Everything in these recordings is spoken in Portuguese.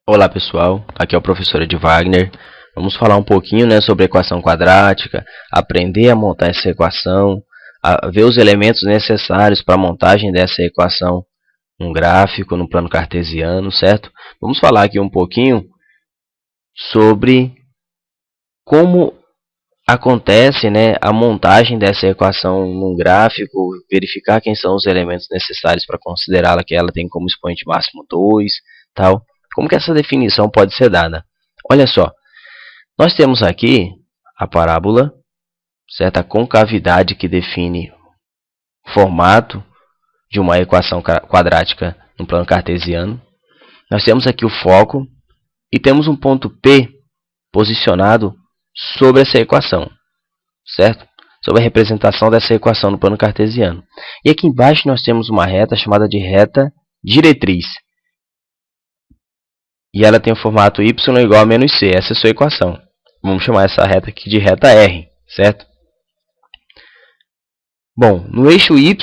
Olá pessoal, aqui é o professor Ed Wagner. Vamos falar um pouquinho, sobre a equação quadrática, aprender a montar essa equação, ver os elementos necessários para a montagem dessa equação num gráfico, no plano cartesiano, certo? Vamos falar aqui um pouquinho sobre como acontece, a montagem dessa equação num gráfico, verificar quem são os elementos necessários para considerá-la, que ela tem como expoente máximo 2, tal. Como que essa definição pode ser dada? Olha só, nós temos aqui a parábola, certo? A concavidade que define o formato de uma equação quadrática no plano cartesiano. Nós temos aqui o foco e temos um ponto P posicionado sobre essa equação, certo? Sobre a representação dessa equação no plano cartesiano. E aqui embaixo nós temos uma reta chamada de reta diretriz. E ela tem o formato y igual a menos c. Essa é a sua equação. Vamos chamar essa reta aqui de reta R, certo? Bom, no eixo y,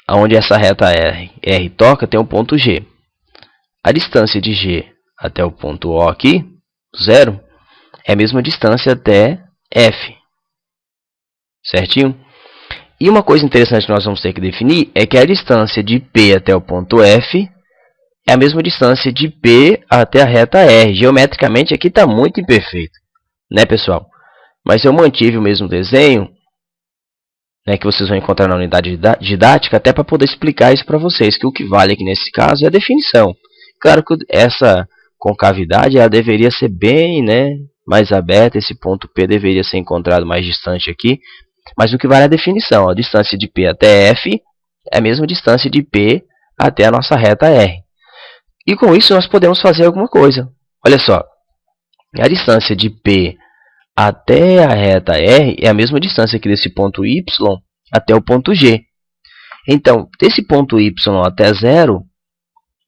onde essa reta R toca, tem o ponto G. A distância de G até o ponto O aqui, 0, é a mesma distância até F. Certinho? E uma coisa interessante que nós vamos ter que definir é que a distância de P até o ponto F é a mesma distância de P até a reta R. Geometricamente aqui está muito imperfeito, pessoal? Mas eu mantive o mesmo desenho, que vocês vão encontrar na unidade didática, até para poder explicar isso para vocês, que o que vale aqui nesse caso é a definição. Claro que essa concavidade ela deveria ser bem mais aberta, esse ponto P deveria ser encontrado mais distante aqui, mas o que vale é a definição. A distância de P até F é a mesma distância de P até a nossa reta R. E com isso nós podemos fazer alguma coisa. Olha só, a distância de P até a reta R é a mesma distância aqui desse ponto Y até o ponto G. Então, desse ponto Y até 0,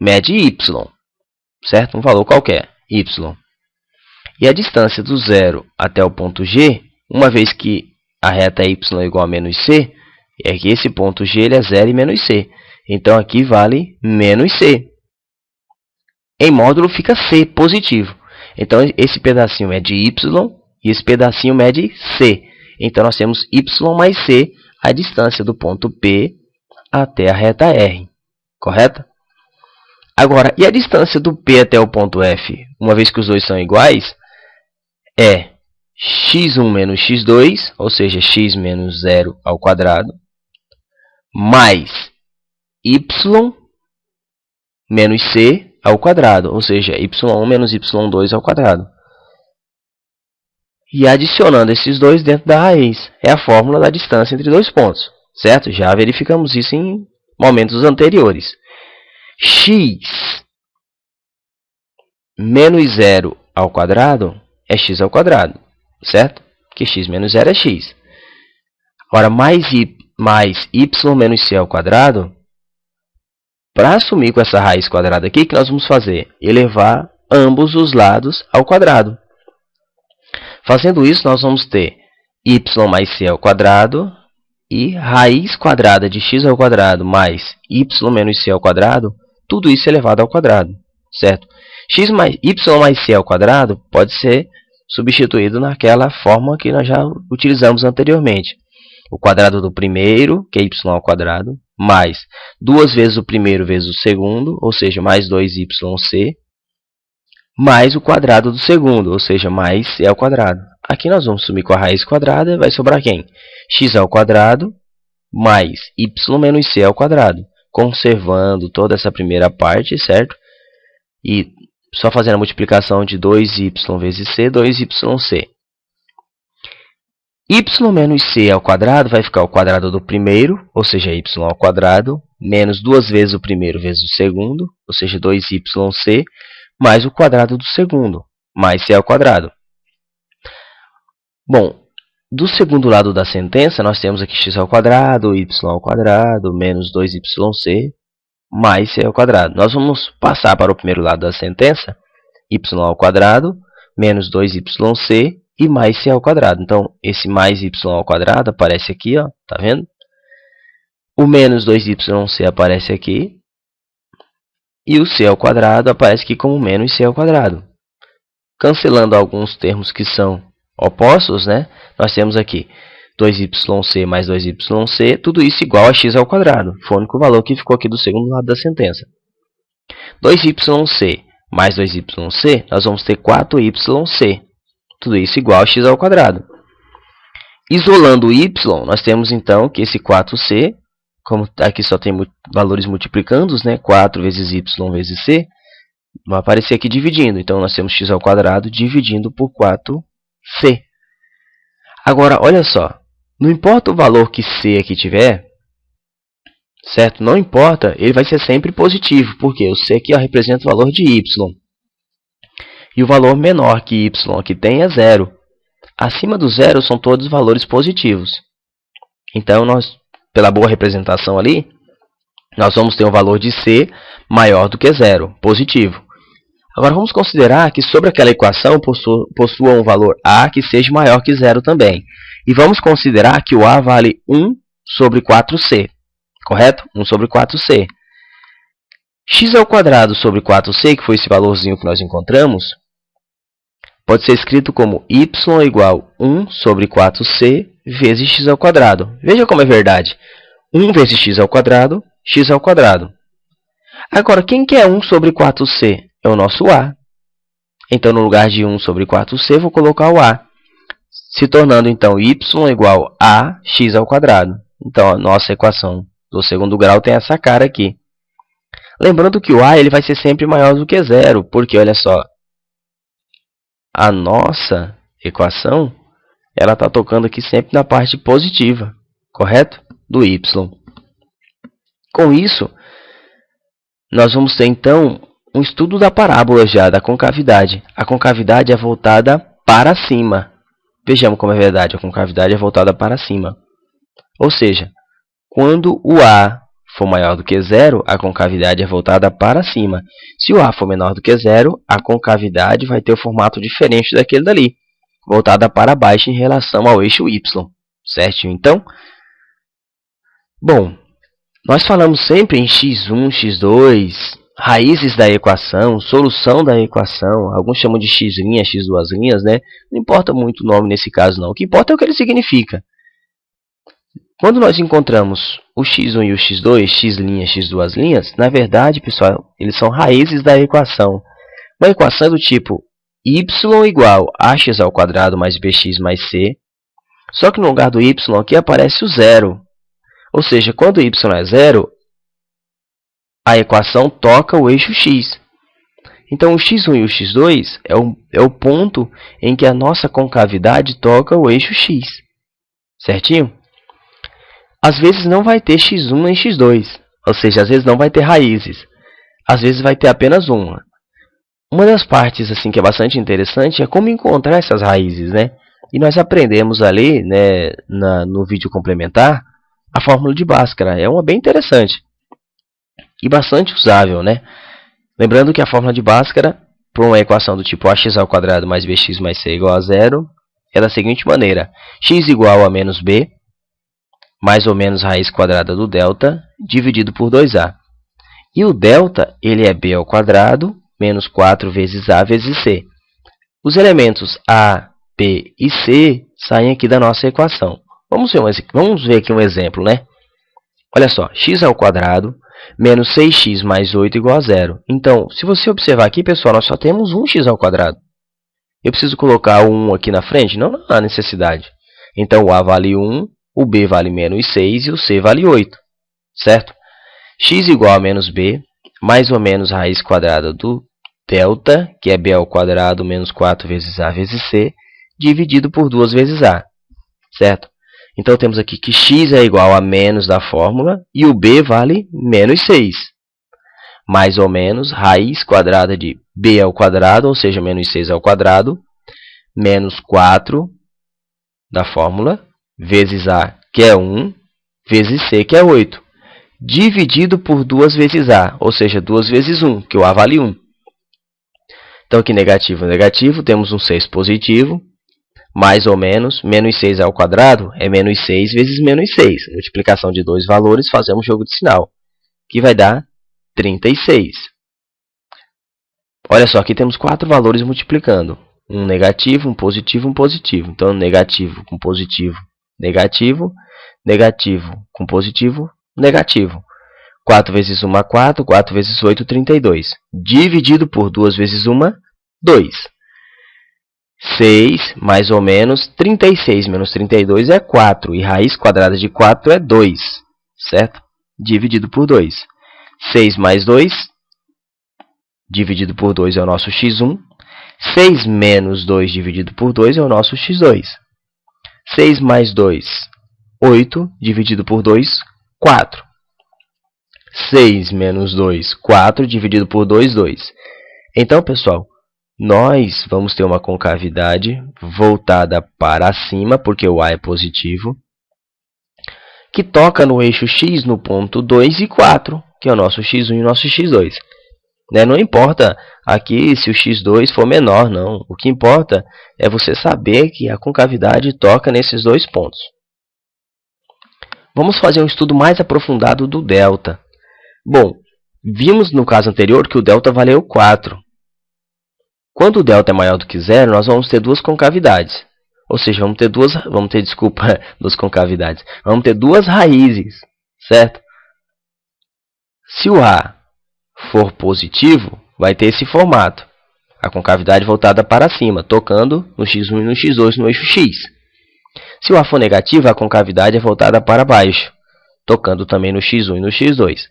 mede Y, certo? Um valor qualquer, Y. E a distância do 0 até o ponto G, uma vez que a reta Y é igual a menos C, é que esse ponto G ele é 0 e menos C. Então, aqui vale menos C. Em módulo fica C positivo. Então, esse pedacinho mede Y e esse pedacinho mede C. Então, nós temos Y mais C, a distância do ponto P até a reta R. Correto? Agora, e a distância do P até o ponto F? Uma vez que os dois são iguais, é x1 menos x2, ou seja, x menos 0 ao quadrado, mais y menos c ao quadrado, ou seja, y1 menos y2 ao quadrado. E adicionando esses dois dentro da raiz, é a fórmula da distância entre dois pontos, certo? Já verificamos isso em momentos anteriores. X menos 0 ao quadrado é x ao quadrado, certo? Porque x menos 0 é x. Agora, mais y menos c ao quadrado, para assumir com essa raiz quadrada aqui, o que nós vamos fazer? Elevar ambos os lados ao quadrado. Fazendo isso, nós vamos ter y mais c ao quadrado e raiz quadrada de x ao quadrado mais y menos c ao quadrado, tudo isso elevado ao quadrado, certo? Y mais c ao quadrado pode ser substituído naquela forma que nós já utilizamos anteriormente. O quadrado do primeiro, que é y ao quadrado, mais 2 vezes o primeiro vezes o segundo, ou seja, mais 2yc, mais o quadrado do segundo, ou seja, mais c ao quadrado. Aqui nós vamos sumir com a raiz quadrada, vai sobrar quem? X ao quadrado mais y menos c ao quadrado, conservando toda essa primeira parte, certo? E só fazendo a multiplicação de 2y vezes c, 2yc. Y menos c ao quadrado vai ficar o quadrado do primeiro, ou seja, y ao quadrado, menos 2 vezes o primeiro vezes o segundo, ou seja, 2yc, mais o quadrado do segundo, mais c ao quadrado. Bom, do segundo lado da sentença, nós temos aqui x ao quadrado, y ao quadrado, menos 2yc, mais c ao quadrado. Nós vamos passar para o primeiro lado da sentença, y ao quadrado menos 2yc e mais c ao quadrado. Então, esse mais y ao quadrado aparece aqui, ó, tá vendo? O menos 2yc aparece aqui. E o c ao quadrado aparece aqui como menos c ao quadrado. Cancelando alguns termos que são opostos, né? Nós temos aqui 2yc mais 2yc, tudo isso igual a x ao quadrado. Foi o único valor que ficou aqui do segundo lado da sentença. 2yc mais 2yc, nós vamos ter 4yc. Tudo isso igual a x ao quadrado. Isolando o y, nós temos então que esse 4c, como aqui só tem valores multiplicandos, né? 4 vezes y vezes c, vai aparecer aqui dividindo. Então, nós temos x ao quadrado dividindo por 4c. Agora, olha só. Não importa o valor que c aqui tiver, certo? Não importa, ele vai ser sempre positivo. Porque o c aqui ó, representa o valor de y. E o valor menor que y aqui tem é 0. Acima do zero são todos valores positivos. Então, pela boa representação ali, nós vamos ter um valor de c maior do que 0, positivo. Agora, vamos considerar que sobre aquela equação possua um valor a que seja maior que 0 também. E vamos considerar que o a vale 1 sobre 4c, correto? 1 sobre 4c. X ao quadrado sobre 4c, que foi esse valorzinho que nós encontramos, pode ser escrito como y igual 1 sobre 4c vezes x ao quadrado. Veja como é verdade. 1 vezes x ao quadrado, x ao quadrado. Agora, quem que é 1 sobre 4c? É o nosso a. Então, no lugar de 1 sobre 4c, vou colocar o a. Se tornando, então, y igual a x ao quadrado. Então, a nossa equação do segundo grau tem essa cara aqui. Lembrando que o a ele vai ser sempre maior do que 0, porque, olha só, a nossa equação ela está tocando aqui sempre na parte positiva, correto? Do y. Com isso, nós vamos ter, então, um estudo da parábola já, da concavidade. A concavidade é voltada para cima. Vejamos como é verdade, a concavidade é voltada para cima. Ou seja, quando o a for maior do que 0, a concavidade é voltada para cima. Se o a for menor do que 0, a concavidade vai ter o formato diferente daquele dali, voltada para baixo em relação ao eixo y. Certinho, então? Bom, nós falamos sempre em x1, x2, raízes da equação, solução da equação. Alguns chamam de x', x2', né? Não importa muito o nome nesse caso, não. O que importa é o que ele significa. Quando nós encontramos o x1 e o x2, x', x2', na verdade, pessoal, eles são raízes da equação. Uma equação é do tipo y igual a x ao quadrado mais bx mais c. Só que no lugar do y aqui aparece o zero. Ou seja, quando y é zero, a equação toca o eixo x. Então, o x1 e o x2 é o ponto em que a nossa concavidade toca o eixo x. Certinho? Às vezes não vai ter x1 nem x2. Ou seja, às vezes não vai ter raízes. Às vezes vai ter apenas uma. Uma das partes assim, que é bastante interessante é como encontrar essas raízes, né? E nós aprendemos ali, né, no vídeo complementar, a fórmula de Bhaskara. É uma bem interessante e bastante usável, né? Lembrando que a fórmula de Bhaskara, para uma equação do tipo ax ao quadrado mais bx mais c igual a 0, é da seguinte maneira. X igual a menos b, mais ou menos raiz quadrada do delta, dividido por 2a. E o delta, ele é b ao quadrado, menos 4 vezes a vezes c. Os elementos a, b e c saem aqui da nossa equação. Vamos ver aqui um exemplo, né? Olha só, x ao quadrado menos 6x mais 8 igual a 0. Então, se você observar aqui, pessoal, nós só temos um x ao quadrado. Eu preciso colocar o 1 aqui na frente? Não há necessidade. Então, o a vale 1, o b vale menos 6 e o c vale 8. Certo? X igual a menos b, mais ou menos raiz quadrada do delta, que é b ao quadrado menos 4 vezes a vezes c, dividido por 2 vezes a. Certo? Então, temos aqui que x é igual a menos da fórmula e o b vale menos 6. Mais ou menos raiz quadrada de b ao quadrado, ou seja, menos 6 ao quadrado, menos 4 da fórmula, vezes a, que é 1, vezes c, que é 8. dividido por 2 vezes A, ou seja, 2 vezes 1, que o A vale 1. Então, aqui negativo, negativo, temos um 6 positivo, mais ou menos 6 ao quadrado é menos 6 vezes menos 6. Multiplicação de dois valores, fazemos jogo de sinal, que vai dar 36. Olha só, aqui temos 4 valores multiplicando. Um negativo, um positivo, um positivo. Então, negativo com positivo, negativo. Negativo com positivo, negativo. 4 vezes 1, 4. 4 vezes 8, 32. Dividido por 2 vezes 1, 2. 6 mais ou menos 36 menos 32 é 4. E raiz quadrada de 4 é 2. Certo? Dividido por 2. 6 mais 2, dividido por 2 é o nosso x1. 6 menos 2 dividido por 2 é o nosso x2. 6 mais 2, 8, dividido por 2, 4. 6 menos 2, 4, dividido por 2, 2. Então, pessoal, nós vamos ter uma concavidade voltada para cima, porque o A é positivo, que toca no eixo x no ponto 2 e 4, que é o nosso x1 e o nosso x2. Não importa aqui se o x2 for menor, não. O que importa é você saber que a concavidade toca nesses dois pontos. Vamos fazer um estudo mais aprofundado do delta. Bom, vimos no caso anterior que o delta valeu 4. Quando o delta é maior do que zero, nós vamos ter duas concavidades. Ou seja, vamos ter duas concavidades. Vamos ter duas raízes, certo? Se o A for positivo, vai ter esse formato. A concavidade voltada para cima, tocando no x1 e no x2 no eixo x. Se o A for negativo, a concavidade é voltada para baixo, tocando também no x1 e no x2.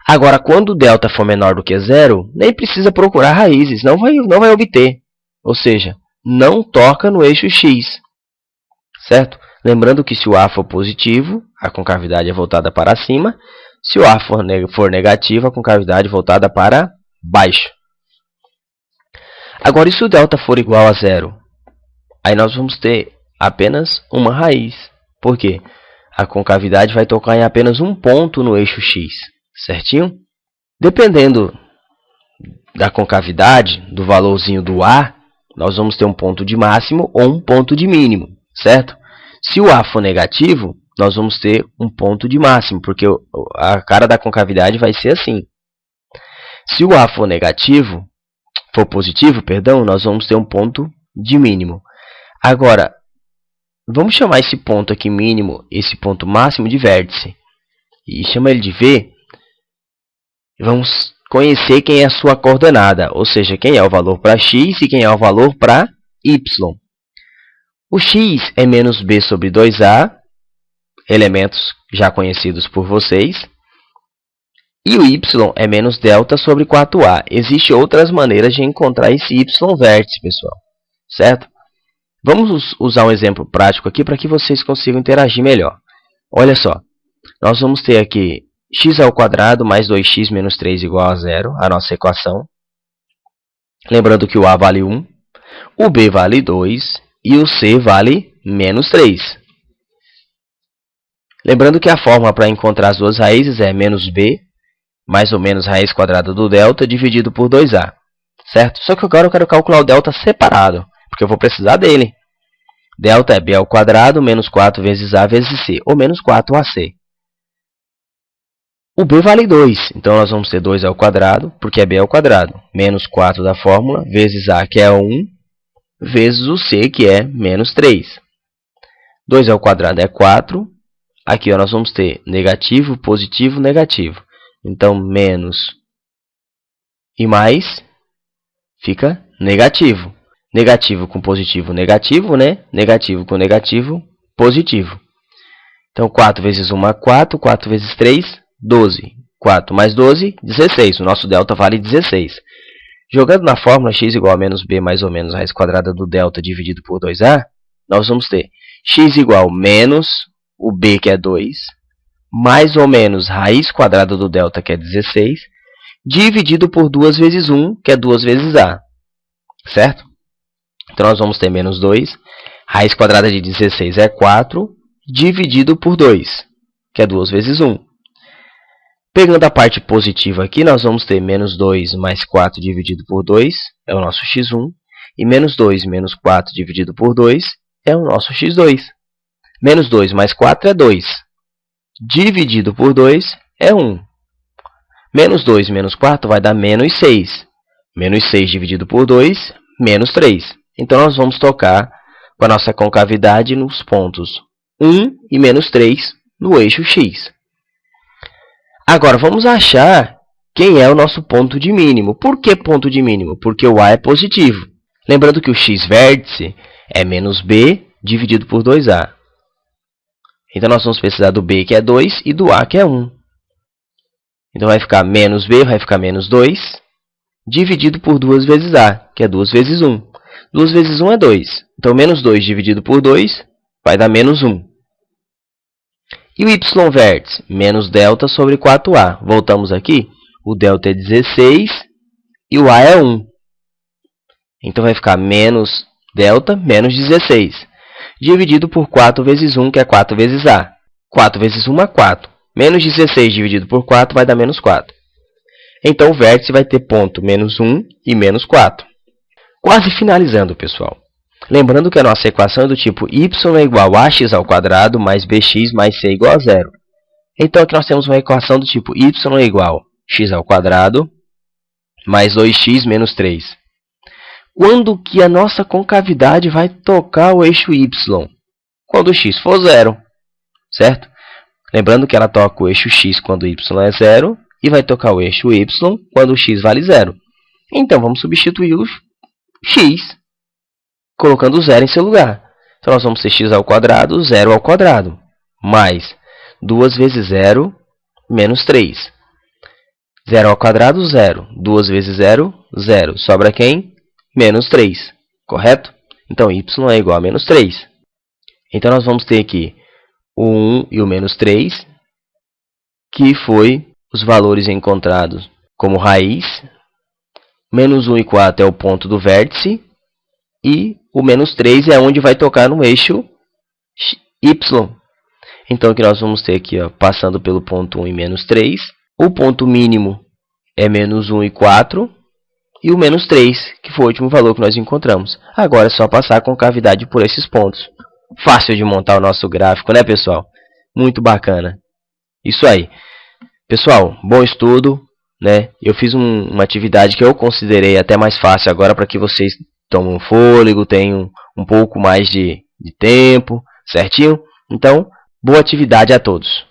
Agora, quando o delta for menor do que zero, nem precisa procurar raízes, não vai obter. Ou seja, não toca no eixo x, certo? Lembrando que se o A for positivo, a concavidade é voltada para cima. Se o A for negativo, a concavidade é voltada para baixo. Agora, e se o delta for igual a zero? Aí nós vamos ter apenas uma raiz. Por quê? A concavidade vai tocar em apenas um ponto no eixo x, certinho? Dependendo da concavidade, do valorzinho do A, nós vamos ter um ponto de máximo ou um ponto de mínimo, certo? Se o A for negativo, nós vamos ter um ponto de máximo, porque a cara da concavidade vai ser assim. Se o A for positivo, nós vamos ter um ponto de mínimo. Agora, vamos chamar esse ponto aqui mínimo, esse ponto máximo, de vértice. E chama ele de V. Vamos conhecer quem é a sua coordenada, ou seja, quem é o valor para x e quem é o valor para y. O x é menos b sobre 2a, elementos já conhecidos por vocês. E o y é menos delta sobre 4a. Existem outras maneiras de encontrar esse y vértice, pessoal. Certo? Vamos usar um exemplo prático aqui para que vocês consigam interagir melhor. Olha só. Nós vamos ter aqui x ao quadrado mais 2x menos 3 igual a 0, a nossa equação. Lembrando que o a vale 1, o b vale 2 e o c vale menos 3. Lembrando que a fórmula para encontrar as duas raízes é menos b, mais ou menos raiz quadrada do delta, dividido por 2a. Certo? Só que agora eu quero calcular o delta separado, porque eu vou precisar dele. Delta é b ao quadrado menos 4 vezes a vezes c, ou menos 4ac. O b vale 2, então nós vamos ter 2 ao quadrado, porque é b ao quadrado, menos 4 da fórmula, vezes a, que é 1, vezes o c, que é menos 3. 2 ao quadrado é 4. Aqui nós vamos ter negativo, positivo, negativo. Então, menos e mais fica negativo. Negativo com positivo, negativo, né? Negativo com negativo, positivo. Então, 4 vezes 1 é 4, 4 vezes 3, 12. 4 mais 12, 16. O nosso delta vale 16. Jogando na fórmula x igual a menos b mais ou menos raiz quadrada do delta dividido por 2a, nós vamos ter x igual menos o b, que é 2, mais ou menos raiz quadrada do delta, que é 16, dividido por 2 vezes 1, que é 2 vezes a. Certo? Então, nós vamos ter menos 2. Raiz quadrada de 16 é 4, dividido por 2, que é 2 vezes 1. Pegando a parte positiva aqui, nós vamos ter menos 2 mais 4 dividido por 2, é o nosso x1. E menos 2 menos 4 dividido por 2 é o nosso x2. Menos 2 mais 4 é 2. Dividido por 2 é 1. Menos 2 menos 4 vai dar menos 6. Menos 6 dividido por 2, menos 3. Então, nós vamos tocar com a nossa concavidade nos pontos 1 e menos 3 no eixo x. Agora, vamos achar quem é o nosso ponto de mínimo. Por que ponto de mínimo? Porque o a é positivo. Lembrando que o x-vértice é menos b dividido por 2a. Então, nós vamos precisar do b, que é 2, e do a, que é 1. Então, vai ficar menos b, vai ficar menos 2, dividido por 2 vezes a, que é 2 vezes 1. 2 vezes 1 é 2. Então, menos 2 dividido por 2 vai dar menos 1. E o y-vértice? Menos delta sobre 4a. Voltamos aqui. O delta é 16 e o a é 1. Então, vai ficar menos delta menos 16. Dividido por 4 vezes 1, que é 4 vezes a. 4 vezes 1 é 4. Menos 16 dividido por 4 vai dar menos 4. Então, o vértice vai ter ponto menos 1 e menos 4. Quase finalizando, pessoal. Lembrando que a nossa equação é do tipo y é igual a ax ao quadrado mais bx mais c igual a 0. Então, aqui nós temos uma equação do tipo y é igual a x ao quadrado mais 2x menos 3. Quando que a nossa concavidade vai tocar o eixo y? Quando o x for 0, certo? Lembrando que ela toca o eixo x quando o y é 0 e vai tocar o eixo y quando o x vale 0. Então, vamos substituir o x, colocando o 0 em seu lugar. Então, nós vamos ter x ao quadrado, 0 ao quadrado, mais 2 vezes 0, menos 3. 0 ao quadrado, 0. 2 vezes 0, 0. Sobra quem? Menos 3, correto? Então, y é igual a menos 3. Então, nós vamos ter aqui o 1 e o menos 3, que foi os valores encontrados como raiz. Menos 1 e 4 é o ponto do vértice. E o menos 3 é onde vai tocar no eixo y. Então, aqui nós vamos ter aqui, ó, passando pelo ponto 1 e menos 3. O ponto mínimo é menos 1 e 4. E o menos 3, que foi o último valor que nós encontramos. Agora é só passar a concavidade por esses pontos. Fácil de montar o nosso gráfico, né, pessoal? Muito bacana. Isso aí. Pessoal, bom estudo, né? Eu fiz uma atividade que eu considerei até mais fácil agora para que vocês tomem um fôlego, tenham um pouco mais de tempo, certinho? Então, boa atividade a todos.